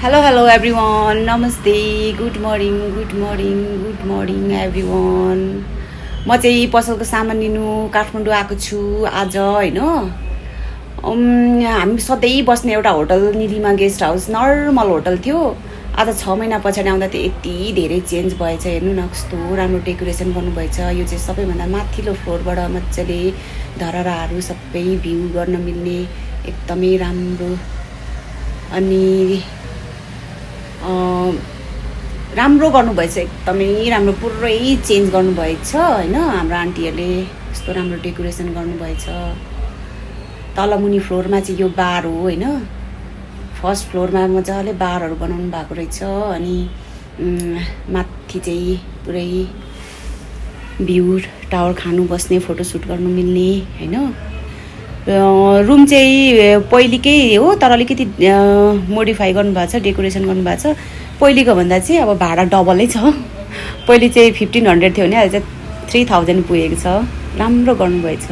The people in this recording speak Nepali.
Hello everyone. Namaste. Good morning everyone. म चाहिँ पसलको सामान लिनु काठमाडौँ आएको छु आज हैन। हामी सधैँ बस्ने एउटा hotel Nilima guest house normal hotel थियो। आज 6 महिना पछाडि आउँदा त यति धेरै चेन्ज भएछ। हेर्नु न कस्तो राम्रो डेकोरेसन गर्नुभएछ। यो चाहिँ सबैभन्दा माथिल्लो फ्लोरबाट मजाले धरहराहरू सबै भ्यू गर्न मिल्ने एकदमै राम्रो अनि राम्रो गर्नुभएछ। एकदमै राम्रो पुरै चेन्ज गर्नुभएछ हैन। हाम्रो आन्टीहरूले यस्तो राम्रो डेकोरेसन गर्नुभएछ। तलमुनि फ्लोरमा चाहिँ यो बार हो हैन। फर्स्ट फ्लोरमा मजाले बारहरू बनाउनु भएको रहेछ अनि माथि चाहिँ पुरै भ्यू टावर खानु बस्ने फोटोसुट गर्नु मिल्ने हैन। रुम चाहिँ पहिलेकै हो तर अलिकति मोडिफाई गर्नुभएको छ, डेकोरेसन गर्नुभएको छ। पहिलेको भन्दा चाहिँ अब भाडा डबलै छ। पहिले चाहिँ 1500 थियो भने अहिले चाहिँ 3000 पुगेको छ। राम्रो गर्नुभएछ।